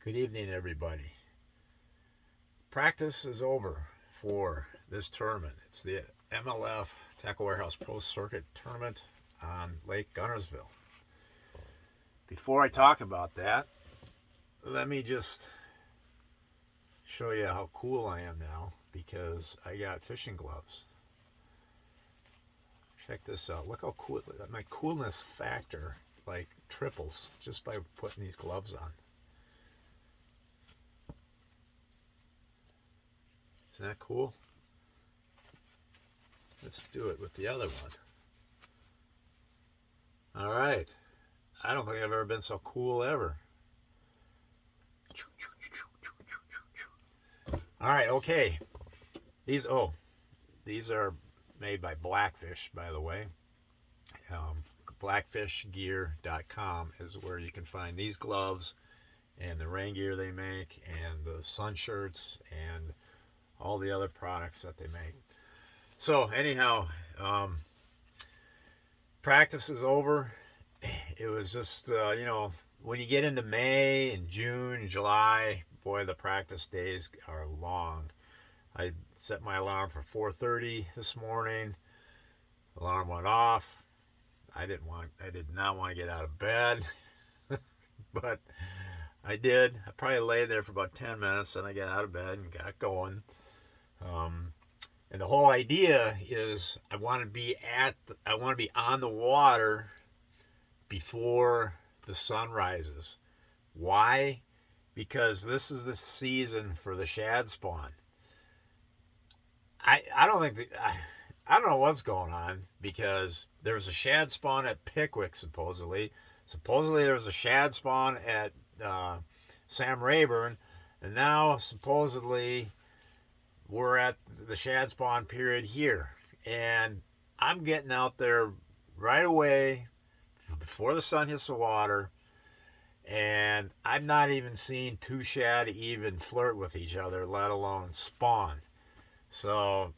Good evening, everybody. Practice is over for this tournament. It's the MLF Tacklewarehouse Pro Circuit tournament on Lake Guntersville. Before I talk about that, let me just show you how cool I am now because I got fishing gloves. Check this out. Look how cool, my coolness factor like triples just by putting these gloves on. Isn't that cool? Let's do it with the other one. All right. I don't think I've ever been so cool ever. All right, okay. These are made by Blackfish, by the way. Blackfishgear.com is where you can find these gloves and the rain gear they make and the sun shirts and all the other products that they make. So anyhow, practice is over. It was just, when you get into May and June and July, boy, the practice days are long. I set my alarm for 4:30 this morning. Alarm went off. I did not want to get out of bed, but I did. I probably lay there for about 10 minutes, and I got out of bed and got going. And the whole idea is I want to be on the water before the sun rises. Why? Because this is the season for the shad spawn. I don't know what's going on, because there was a shad spawn at Pickwick supposedly. Supposedly there was a shad spawn at Sam Rayburn, and now supposedly we're at the shad spawn period here. And I'm getting out there right away before the sun hits the water, and I've not even seen two shad even flirt with each other, let alone spawn. So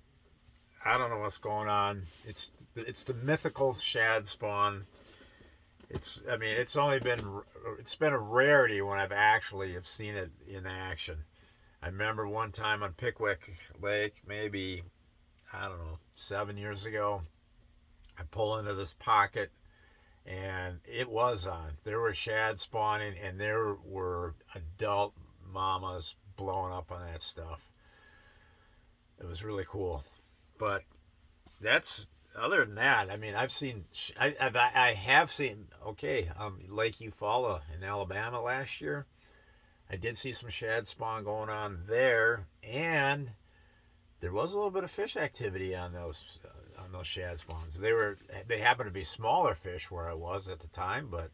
I don't know what's going on. It's the mythical shad spawn. It's been a rarity when I've actually have seen it in action. I remember one time on Pickwick Lake, maybe, 7 years ago, I pull into this pocket and it was on. There were shad spawning and there were adult mamas blowing up on that stuff. It was really cool. But other than that, I have seen, Lake Eufaula in Alabama last year. I did see some shad spawn going on there, and there was a little bit of fish activity on those shad spawns. They happened to be smaller fish where I was at the time, but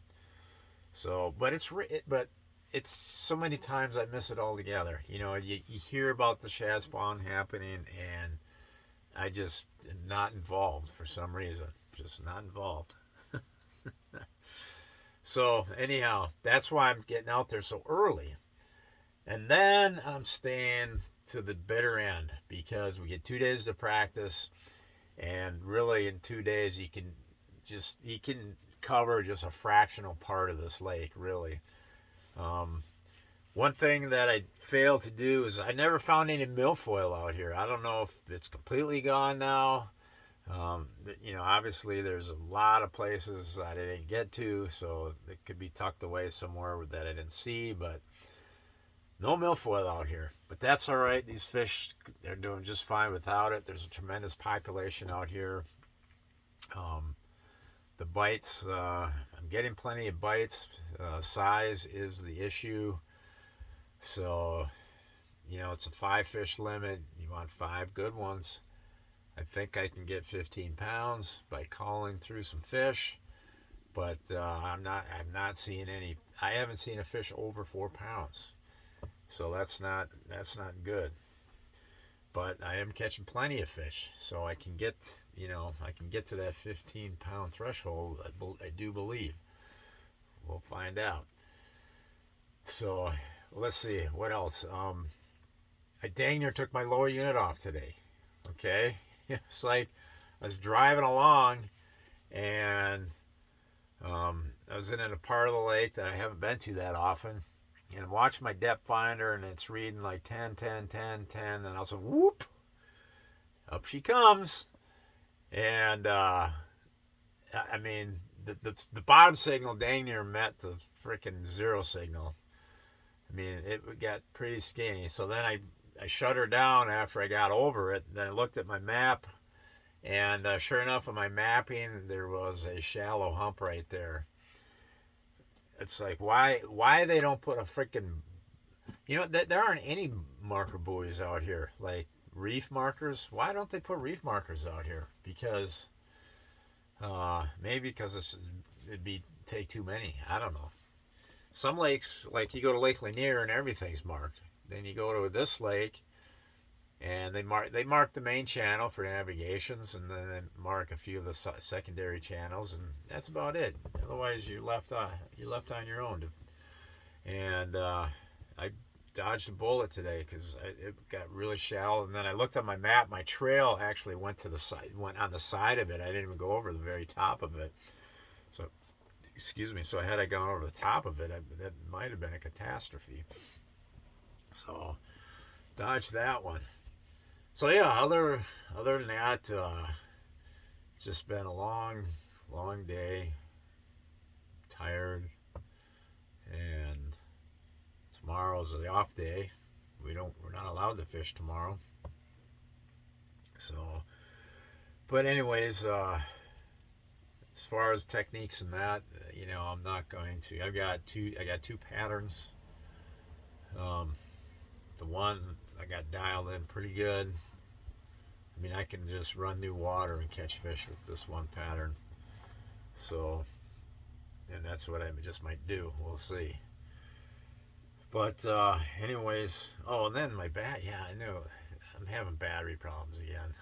it's so many times I miss it altogether. You hear about the shad spawn happening, and I just am not involved for some reason. Just not involved. So anyhow, that's why I'm getting out there so early. And then I'm staying to the bitter end because we get 2 days to practice, and really in 2 days you can cover just a fractional part of this lake, really. One thing that I failed to do is I never found any milfoil out here. I don't know if it's completely gone now. Obviously there's a lot of places that I didn't get to, so it could be tucked away somewhere that I didn't see, but no milfoil out here. But that's all right. These fish, they're doing just fine without it. There's a tremendous population out here. The bites, I'm getting plenty of bites. Size is the issue. So, it's a 5 fish limit. You want 5 good ones. I think I can get 15 pounds by calling through some fish, but I'm not seeing any. I haven't seen a fish over 4 pounds, so that's not good. But I am catching plenty of fish, so I can get to that 15-pound threshold. I do believe. We'll find out. So let's see what else. I dang near took my lower unit off today. Okay. It's like I was driving along, and I was in a part of the lake that I haven't been to that often, and watch my depth finder, and it's reading like 10, 10, 10, 10, and I was like, whoop, up she comes. And I mean, the bottom signal dang near met the freaking zero signal. I mean, it got pretty skinny. So then I shut her down after I got over it. Then I looked at my map, and sure enough, on my mapping, there was a shallow hump right there. It's like, why they don't put a freaking, there aren't any marker buoys out here, like reef markers. Why don't they put reef markers out here? Because maybe because it'd be take too many. I don't know. Some lakes, like you go to Lake Lanier and everything's marked. Then you go to this lake, and they mark the main channel for navigations, and then they mark a few of the secondary channels, and that's about it. Otherwise, you're left on your own. And I dodged a bullet today because it got really shallow. And then I looked on my map. My trail actually went on the side of it. I didn't even go over the very top of it. So, excuse me. So had I gone over the top of it, that might have been a catastrophe. So, dodged that one. So yeah, other than that, it's just been a long day. Tired, and tomorrow's the off day. We're not allowed to fish tomorrow. So, but anyways, as far as techniques and that, I'm not going to. I got two patterns. The one I got dialed in pretty good. I mean, I can just run new water and catch fish with this one pattern. So, and that's what I just might do. We'll see. But anyways, and then my I know I'm having battery problems again.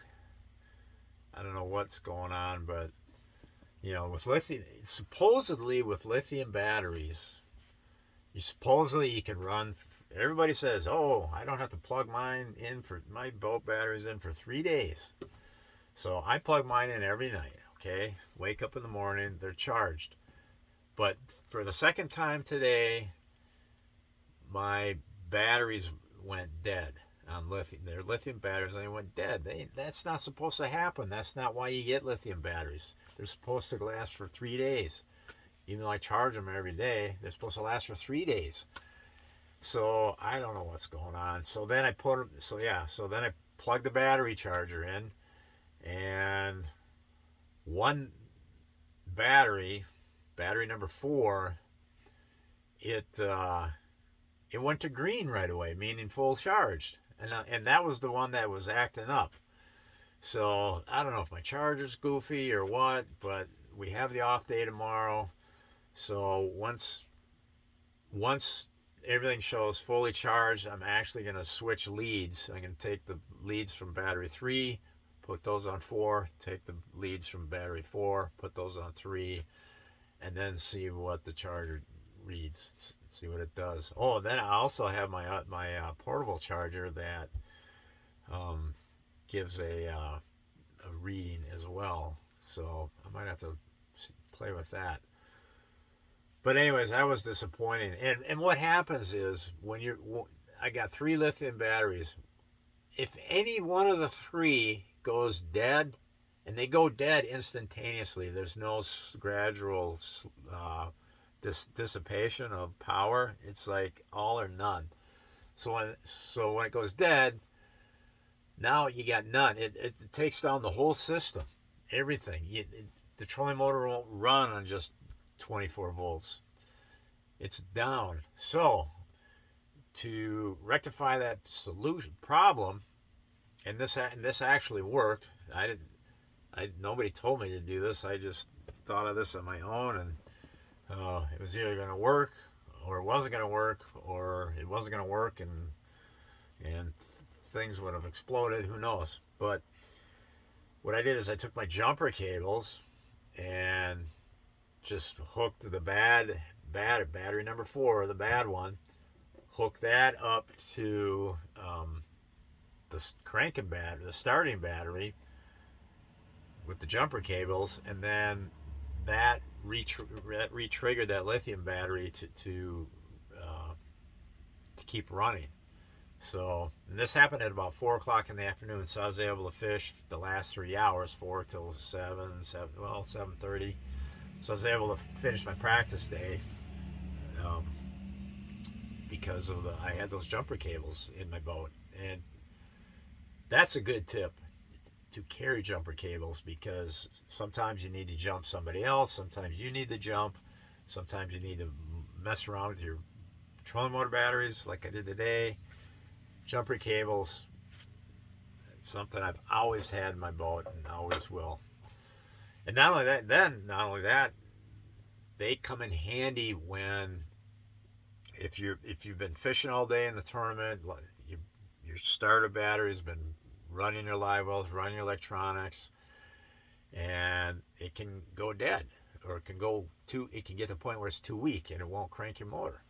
I don't know what's going on, but with supposedly with lithium batteries, you can run. Everybody says, "Oh, I don't have to plug my boat batteries in for 3 days." So I plug mine in every night. Okay, wake up in the morning, they're charged. But for the second time today, my batteries went dead on lithium. They're lithium batteries, and they went dead. That's not supposed to happen. That's not why you get lithium batteries. They're supposed to last for 3 days. Even though I charge them every day, they're supposed to last for 3 days. So I don't know what's going on. So then I plug the battery charger in, and one battery number 4, it went to green right away, meaning full charged, and that was the one that was acting up. So I don't know if my charger's goofy or what, but we have the off day tomorrow. So once everything shows fully charged, I'm actually going to switch leads. I'm going to take the leads from battery 3, put those on 4, take the leads from battery 4, put those on 3, and then see what the charger reads, see what it does. Oh, then I also have my portable charger that gives a reading as well. So I might have to play with that. But anyways, that was disappointing. And what happens is I got 3 lithium batteries. If any one of the 3 goes dead, and they go dead instantaneously, there's no gradual dissipation of power. It's like all or none. So when it goes dead, now you got none. It takes down the whole system, everything. The trolling motor won't run on just 24 volts. It's down. So to rectify that problem, and this actually worked. Nobody told me to do this. I just thought of this on my own, and it was either going to work, or it wasn't going to work, or it wasn't going to work, and things would have exploded. Who knows? But what I did is I took my jumper cables and just hooked the battery number 4, the bad one, hooked that up to the cranking battery, the starting battery, with the jumper cables, and then that re-triggered that lithium battery to to keep running. So, and this happened at about 4 o'clock in the afternoon, so I was able to fish the last 3 hours, 4 till 7:30. So I was able to finish my practice day um, because of I had those jumper cables in my boat. And that's a good tip, to carry jumper cables, because sometimes you need to jump somebody else, sometimes you need to jump, sometimes you need to mess around with your trolling motor batteries like I did today. Jumper cables, it's something I've always had in my boat and always will. And not only that, they come in handy when if you've been fishing all day in the tournament, your starter battery's been running your live wells, running your electronics, and it can go dead, or it can get to a point where it's too weak and it won't crank your motor.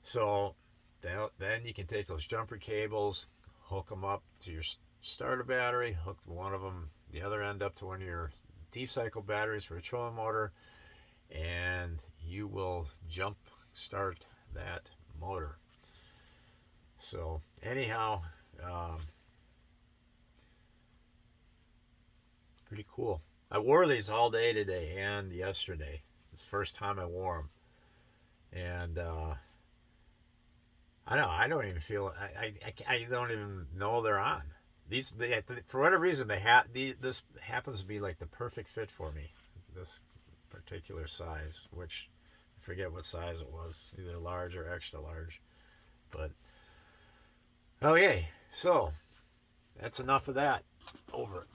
So then you can take those jumper cables, hook them up to your starter battery, hook one of them, the other end, up to one of your deep cycle batteries for a trolling motor, and you will jump start that motor. So anyhow, pretty cool. I wore these all day today and yesterday. It's the first time I wore them, and I don't even feel I don't even know they're on. For whatever reason, this happens to be like the perfect fit for me. This particular size, which I forget what size it was, either large or extra large. But okay, so that's enough of that. Over.